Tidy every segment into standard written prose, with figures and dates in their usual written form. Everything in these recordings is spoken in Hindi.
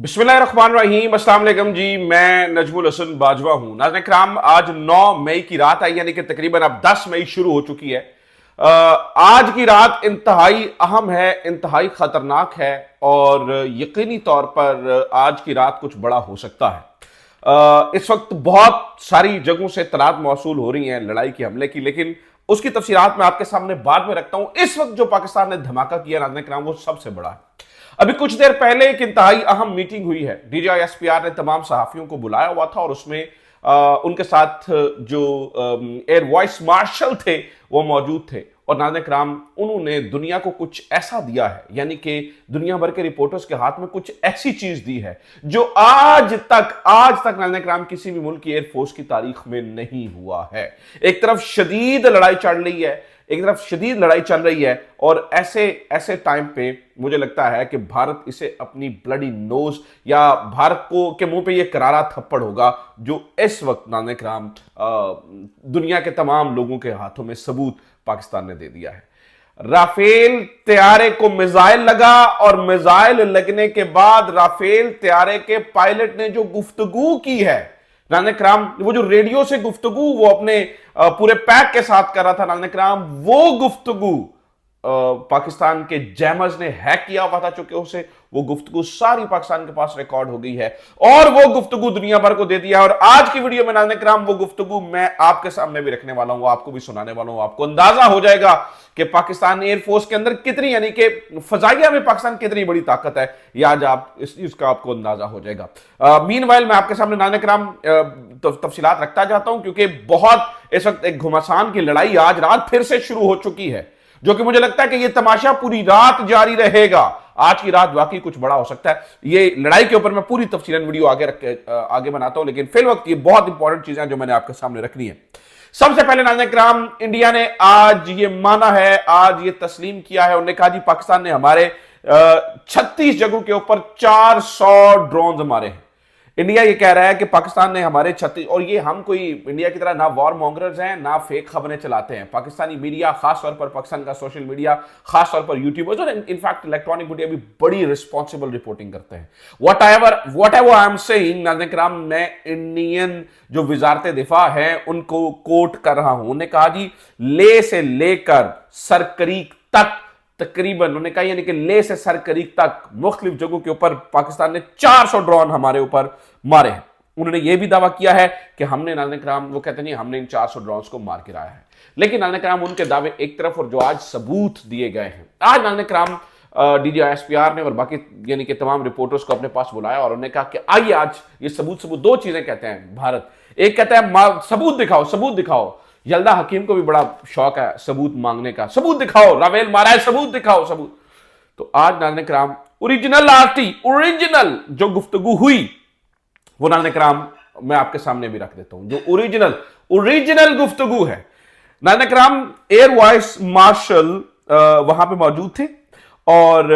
बिस्मिल्लाहिर्रहमानिर्रहीम, अस्सलाम वालेकुम जी। मैं नजमुल हसन बाजवा हूं। नाज़रीन किराम, आज 9 मई की रात आई, यानी कि तकरीबन अब 10 मई शुरू हो चुकी है। आज की रात इंतहाई अहम है, इंतहाई खतरनाक है और यकीनी तौर पर आज की रात कुछ बड़ा हो सकता है। इस वक्त बहुत सारी जगहों से इत्तलात मौसूल हो रही हैं लड़ाई के हमले की, लेकिन उसकी तफसीलात मैं आपके सामने बाद में रखता हूं। इस वक्त जो पाकिस्तान ने धमाका किया नाज़रीन किराम, वो सबसे बड़ा है। अभी कुछ देर पहले एक इंतहाई अहम मीटिंग हुई है। डीजीआईएसपीआर ने तमाम सहाफियों को बुलाया हुआ था और उसमें उनके साथ जो एयर वाइस मार्शल थे वो मौजूद थे। और नाज़रीन कराम, उन्होंने दुनिया को कुछ ऐसा दिया है, यानी कि दुनिया भर के रिपोर्टर्स के हाथ में कुछ ऐसी चीज दी है जो आज तक नाज़रीन कराम किसी भी मुल्क की एयरफोर्स की तारीख में नहीं हुआ है। एक तरफ शदीद लड़ाई चल रही है और ऐसे ऐसे टाइम पे मुझे लगता है कि भारत इसे अपनी ब्लडी नोज, या भारत को के मुंह पे ये करारा थप्पड़ होगा जो इस वक्त नाज़रीन कराम दुनिया के तमाम लोगों के हाथों में सबूत पाकिस्तान ने दे दिया है। राफेल तैयारे को मिसाइल लगा और मिसाइल लगने के बाद राफेल तैयारे के पायलट ने जो गुफ्तगू की है नाज़रीन कराम, वो जो रेडियो से गुफ्तगू वो अपने पूरे पैक के साथ कर रहा था नाज़रीन कराम, वो गुफ्तगू पाकिस्तान के जैमर्स ने हैक किया हुआ था। चूंकि उसे वो गुफ्तगू सारी पाकिस्तान के पास रिकॉर्ड हो गई है और वो गुफ्तगू दुनिया भर को दे दिया है। और आज की वीडियो में नाज़रीन कराम वो गुफ्तगू मैं आपके सामने भी रखने वाला हूं, आपको भी सुनाने वाला हूं। आपको अंदाजा हो जाएगा कि पाकिस्तान एयरफोर्स के अंदर कितनी, यानी कि फजाइया में पाकिस्तान कितनी बड़ी ताकत है, ये आज आप इस चीज का आपको अंदाजा हो जाएगा। मीनवाइल मैं आपके सामने नाज़रीन कराम तफसीलात रखता जाता हूं, क्योंकि बहुत इस वक्त एक घुमासान की लड़ाई आज रात फिर से शुरू हो चुकी है, जो कि मुझे लगता है कि यह तमाशा पूरी रात जारी रहेगा। आज की रात वाकई कुछ बड़ा हो सकता है। ये लड़ाई के ऊपर मैं पूरी तफसीलन वीडियो आगे बनाता हूं, लेकिन फिल वक्त ये बहुत इंपॉर्टेंट चीजें जो मैंने आपके सामने रखनी है। सबसे पहले नाज़रीन कराम, इंडिया ने आज ये माना है, आज ये तस्लीम किया है, उन्होंने कहा जी पाकिस्तान ने हमारे 36 जगहों के ऊपर 400 ड्रोन मारे हैं। इंडिया ये कह रहा है कि पाकिस्तान ने हमारे 36, और ये हम कोई इंडिया की तरह ना वॉर मॉन्गरर्स हैं ना फेक खबरें चलाते हैं। पाकिस्तानी मीडिया, खासतौर पर पाकिस्तान का सोशल मीडिया, खासतौर पर यूट्यूबर्स और इनफैक्ट इलेक्ट्रॉनिक मीडिया भी बड़ी रिस्पॉन्सिबल रिपोर्टिंग करते हैं। What ever I am saying नाज़रीन कराम, मैं इंडियन जो वजारत दिफा है उनको कोट कर रहा हूं। उन्होंने कहा जी ले से लेकर सरकरीक तक, तकरीबन उन्होंने कहा यानी कि ले से सरकरीक तक मुख्तलिफ जगहों के ऊपर पाकिस्तान ने 400 ड्रोन हमारे ऊपर मारे हैं। उन्होंने यह भी दावा किया है कि हमने नाज़रीन कराम, वो कहते नहीं हमने इन 400 ड्रोन को मार गिराया है। लेकिन नाज़रीन कराम उनके दावे एक तरफ, और जो आज सबूत दिए गए हैं, आज नाज़रीन कराम डीजीआईएसपीआर ने और बाकी यानी कि तमाम रिपोर्टर्स को अपने पास बुलाया और उन्होंने कहा कि आइए आज ये सबूत दो चीजें कहते हैं भारत। एक कहता है सबूत दिखाओ। यल्दा हकीम को भी बड़ा शौक है सबूत मांगने का, सबूत दिखाओ, रावेल मारा है, सबूत दिखाओ, सबूत। तो आज नाज़रीन कराम ओरिजिनल जो गुफ्तगू हुई वो नाज़रीन कराम मैं आपके सामने भी रख देता हूं, जो ओरिजिनल गुफ्तगू है। नाज़रीन कराम एयर वाइस मार्शल वहां पे मौजूद थे और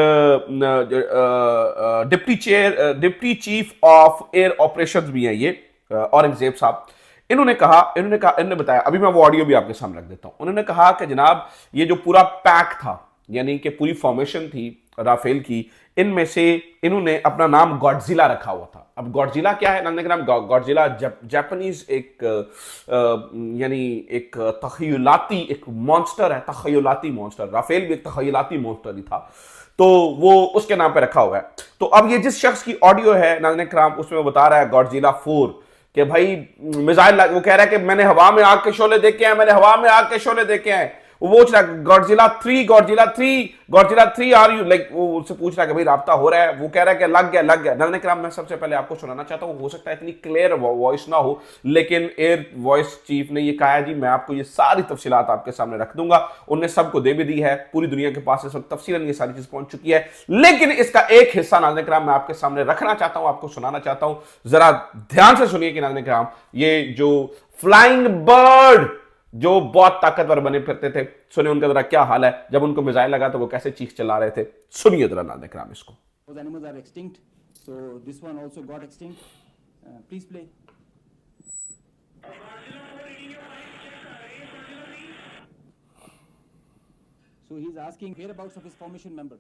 deputy chief of air operations भी हैं ये औरंगजेब साहब। इन्होंने बताया, अभी मैं वो ऑडियो भी आपके सामने रख देता हूं। उन्होंने कहा कि जनाब ये जो पूरा पैक था, यानी कि पूरी फॉर्मेशन थी राफेल की, इनमें से इन्होंने अपना नाम गॉडजिला रखा हुआ था। अब गॉडजिला क्या है नाज़रीन कराम? गॉडजिला जापानीज एक यानी एक तखयलाती एक मॉन्स्टर है, तखयलाती मॉन्स्टर। राफेल भी एक तखयलाती मॉन्स्टर ही था, तो वो उसके नाम पे रखा हुआ है। तो अब ये जिस शख्स की ऑडियो है नाज़रीन कराम, उसमें वो बता रहा है गॉडजिला 4 कि भाई मिसाइल, वो कह रहा है कि मैंने हवा में आग के शोले देखे हैं, वो पूछ रहा है गॉडजिला 3 आर यू लाइक, वो उससे पूछ रहा है कि भाई राब्ता हो रहा है, वो कह रहा है कि लग गया। नाज़रीन कराम मैं सबसे पहले आपको सुनाना चाहता हूं, हो सकता है इतनी क्लियर वॉइस ना हो, लेकिन एयर वॉइस चीफ ने ये कहा है जी मैं आपको ये सारी तफसीलात आपके सामने रख दूंगा। उन्हें सबको दे भी दी है, पूरी दुनिया के पास इस वक्त तफसीलन ये सारी चीज पहुंच चुकी है। लेकिन इसका एक हिस्सा नाज़रीन कराम मैं आपके सामने रखना चाहता हूं, आपको सुनाना चाहता हूं। जरा ध्यान से सुनिए कि नाज़रीन कराम ये जो फ्लाइंग बर्ड जो बहुत ताकतवर बने फिरते थे, सुनिए उनका जरा क्या हाल है जब उनको मिसाइल लगा तो वो कैसे चीख चला रहे थे। सुनिए जरा नाज़रीन कराम इसको। Those animals are extinct, so this one also got extinct. Please play. So he's asking whereabouts of his formation member.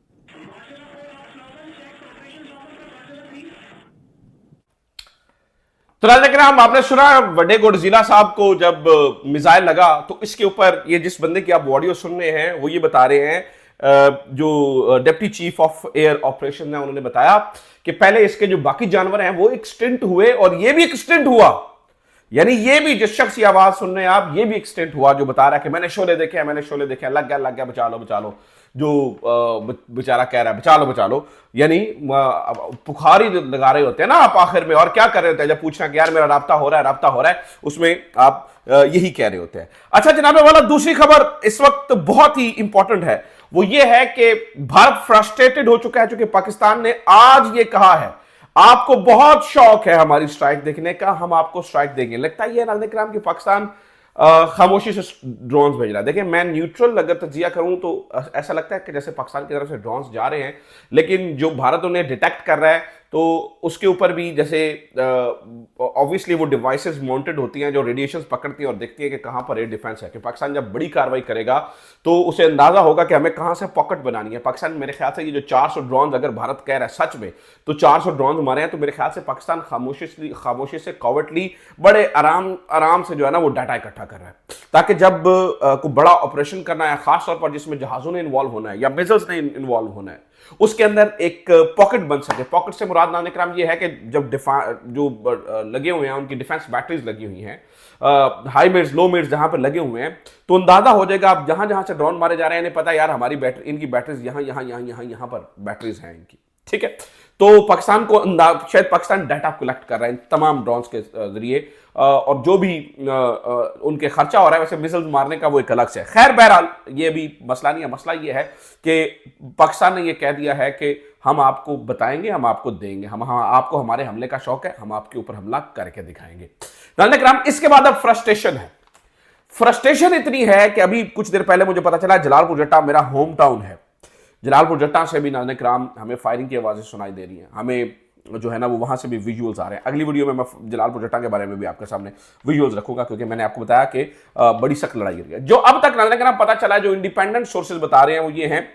तो नाज़रीन, आपने सुना वडे गोडजिला साहब को जब मिसाइल लगा तो इसके ऊपर ये जिस बंदे की आप ऑडियो सुन रहे हैं वो ये बता रहे हैं, जो deputy chief of air operation है, उन्होंने बताया कि पहले इसके जो बाकी जानवर हैं वो एक्सटिंक्ट हुए और ये भी एक्सटिंक्ट हुआ। यानी ये भी जिस शख्स की आवाज सुन रहे हैं आप, ये भी एक्सटिंक्ट हुआ जो बता रहा है कि मैंने शोले देखे हैं, मैंने शोले देखे हैं, लग गया बचा लो बचा लो, जो बेचारा कह रहा है बचा लो। यानी पुखारी लगा रहे होते हैं ना आप आखिर में, और क्या कर रहे होते हैं जब पूछना कि यार मेरा राब्ता हो रहा है, उसमें आप यही कह रहे होते हैं। अच्छा जनाबे वाला, दूसरी खबर इस वक्त बहुत ही इंपॉर्टेंट है, वो ये है कि भारत फ्रस्ट्रेटेड हो चुका है, चूंकि पाकिस्तान ने आज ये कहा है आपको बहुत शौक है हमारी स्ट्राइक देखने का, हम आपको स्ट्राइक देंगे। लगता है ये नाज़रीन कि पाकिस्तान खामोशी से ड्रोन्स भेज रहा है। देखिए मैं न्यूट्रल अगर तजिया करूं तो ऐसा लगता है कि जैसे पाकिस्तान की तरफ से ड्रोन्स जा रहे हैं, लेकिन जो भारत उन्हें डिटेक्ट कर रहा है तो उसके ऊपर भी जैसे ऑब्वियसली वो डिवाइसेस माउंटेड होती हैं जो रेडिएशंस पकड़ती हैं और देखती हैं कि कहां पर एयर डिफेंस है, कि पाकिस्तान जब बड़ी कार्रवाई करेगा तो उसे अंदाजा होगा कि हमें कहां से पॉकेट बनानी है। पाकिस्तान मेरे ख्याल से ये जो 400 ड्रोन अगर भारत कह रहा है सच में, तो 400 ड्रोन हमारे हैं, तो मेरे ख्याल से पाकिस्तान खामोशी से कॉवर्टली बड़े आराम से जो है ना वो डाटा इकट्ठा कर रहा है, ताकि जब कोई बड़ा ऑपरेशन करना है, खासतौर पर जिसमें जहाजों ने इन्वॉल्व होना है या मिसाइल्स ने इन्वॉल्व होना है, उसके अंदर एक पॉकेट बन सके। पॉकेट से मुराद नाज़रीन ये है कि जब जो लगे हुए हैं उनकी डिफेंस बैटरीज लगी हुई हैं, हाई मिड्स लो मिड्स जहां पर लगे हुए हैं, तो अंदाजा हो जाएगा आप जहां जहां से ड्रोन मारे जा रहे हैं, इन्हें पता है यार हमारी बैटरी, इनकी बैटरीज यहां पर बैटरीज हैं इनकी, ठीक है। तो पाकिस्तान को शायद पाकिस्तान डाटा कलेक्ट कर रहा है इन तमाम ड्रोन्स के जरिए, और जो भी उनके खर्चा हो रहा है वैसे मिसाइल मारने का वो एक अलग से है। खैर बहरहाल ये भी मसला नहीं है, मसला ये है कि पाकिस्तान ने ये कह दिया है कि हम आपको बताएंगे, हम आपको देंगे, हम आपको हमारे हमले का शौक है, हम आपके ऊपर हमला करके दिखाएंगे। नाज़रीन इसके बाद अब फ्रस्ट्रेशन है। फ्रस्ट्रेशन इतनी है कि अभी कुछ देर पहले मुझे पता चला जलालपुर जट्टा मेरा होम टाउन है, जलालपुर जट्टा से भी नाज़रीन हमें फायरिंग की आवाज़ें सुनाई दे रही हैं, हमें जो है ना वो वहाँ से भी विजुअल्स आ रहे हैं। अगली वीडियो में मैं जलालपुर जट्टा के बारे में भी आपके सामने विजुअल्स रखूंगा, क्योंकि मैंने आपको बताया कि बड़ी सख्त लड़ाई हो रही है। जो अब तक नाज़रीन पता चला है, जो इंडिपेंडेंट सोर्सेज बता रहे हैं वो ये हैं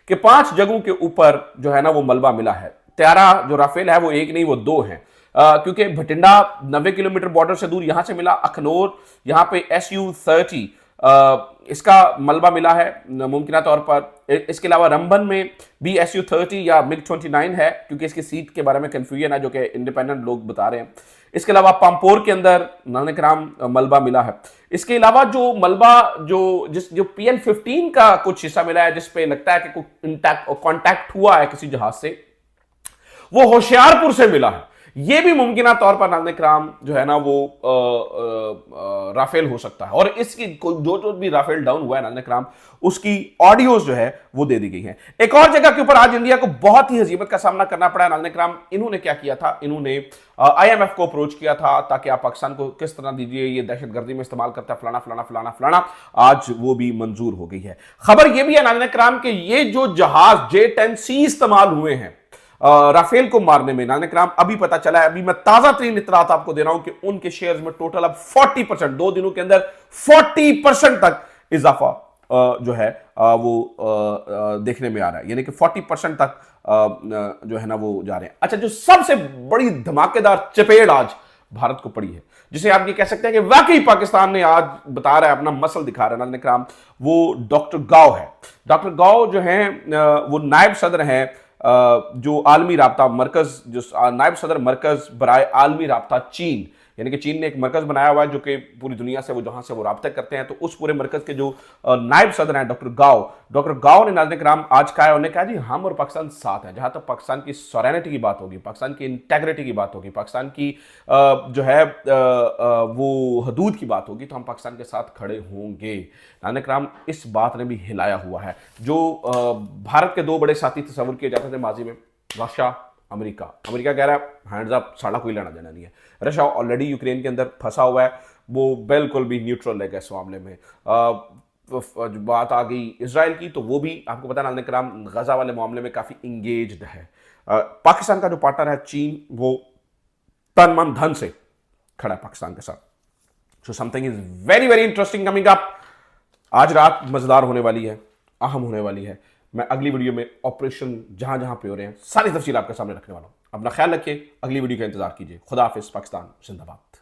कि 5 जगहों के ऊपर जो है ना वो मलबा मिला है। त्यारा जो राफेल है वो एक नहीं वो 2 हैं, क्योंकि भटिंडा 90 किलोमीटर बॉर्डर से दूर यहां से मिला, अखनौर यहाँ पे SU-30 इसका मलबा मिला है मुमकिन तौर पर। इसके अलावा रंबन में भी SU-30 या MiG-29 है, क्योंकि इसकी सीट के बारे में कंफ्यूजन है जो कि इंडिपेंडेंट लोग बता रहे हैं। इसके अलावा पामपोर के अंदर नाज़रीन मलबा मिला है। इसके अलावा जो मलबा जो PN-15 का कुछ हिस्सा मिला है, जिसपे लगता है कि कोई कॉन्टैक्ट हुआ है किसी जहाज से, वो होशियारपुर से मिला है। ये भी मुमकिन तौर पर नाज़रीन जो है ना वो राफेल हो सकता है, और इसकी जो भी राफेल डाउन हुआ है नाज़रीन उसकी ऑडियोज जो है वो दे दी गई हैं। एक और जगह के ऊपर आज इंडिया को बहुत ही हजीमत का सामना करना पड़ा नाज़रीन। इन्होंने क्या किया था, इन्होंने IMF को अप्रोच किया था ताकि आप पाकिस्तान को किस तरह दीजिए, ये दहशतगर्दी में इस्तेमाल करता है, फलाना फलाना फलाना फलाना, आज वो भी मंजूर हो गई है। खबर ये भी है नाज़रीन कि ये जो जहाज J-10C इस्तेमाल हुए हैं राफेल को मारने में, नाज़रीन अभी पता चला है, अभी मैं ताजा तरीन इत्तलात आपको दे रहा हूं कि उनके शेयर्स में टोटल अब 40%, 2 दिनों के अंदर 40% तक इजाफा जो है वो देखने में आ रहा है, यानी कि 40% तक जो है ना वो जा रहे हैं। अच्छा, जो सबसे बड़ी धमाकेदार चपेट आज भारत को पड़ी है, जिसे आप ये कह सकते हैं कि वाकई पाकिस्तान ने आज बता रहा है, अपना मसल दिखा रहा है नाज़रीन, वो डॉक्टर गाव है। डॉक्टर गाव जो है वो नायब सदर हैं जो आलमी राब्ता मरकज, जो नायब सदर मरकज बराए आलमी राब्ता चीन, यानी कि चीन ने एक मरकज बनाया हुआ है जो कि पूरी दुनिया से वो जहां से वो राब्ते करते हैं, तो उस पूरे मरकज के जो नायब सदर हैं डॉक्टर गाव ने नाज़रीन आज कहा है, उन्होंने कहा जी हम और पाकिस्तान साथ हैं, जहां तक पाकिस्तान की सॉवरेनिटी की बात होगी, पाकिस्तान की इंटेग्रिटी की बात होगी, पाकिस्तान की जो है वो हदूद की बात होगी, तो हम पाकिस्तान के साथ खड़े होंगे। नाज़रीन इस बात ने भी हिलाया हुआ है। जो भारत के 2 बड़े साथी तस्वुर किए जाते थे माजी में, रशिया अमेरिका कह रहा है हैंड्स अप, साड़ा कोई लेना देना नहीं है। रशिया ऑलरेडी यूक्रेन के अंदर फंसा हुआ है, वो बिल्कुल भी न्यूट्रल है इस मामले में। बात आ गई इजराइल की, तो वो भी आपको पता है नाज़रीन गजा वाले मामले में काफ़ी इंगेज्ड है। पाकिस्तान का जो पार्टनर है चीन, वो तन मन धन से खड़ा है पाकिस्तान के साथ। So something is very very interesting coming up. आज रात मजेदार होने वाली है, अहम होने वाली है। मैं अगली वीडियो में ऑपरेशन जहां जहां पे हो रहे हैं सारी तफसील आपके सामने रखने वाला हूं। अपना ख्याल रखिए, अगली वीडियो का इंतजार कीजिए। खुदा हाफिज। पाकिस्तान जिंदाबाद।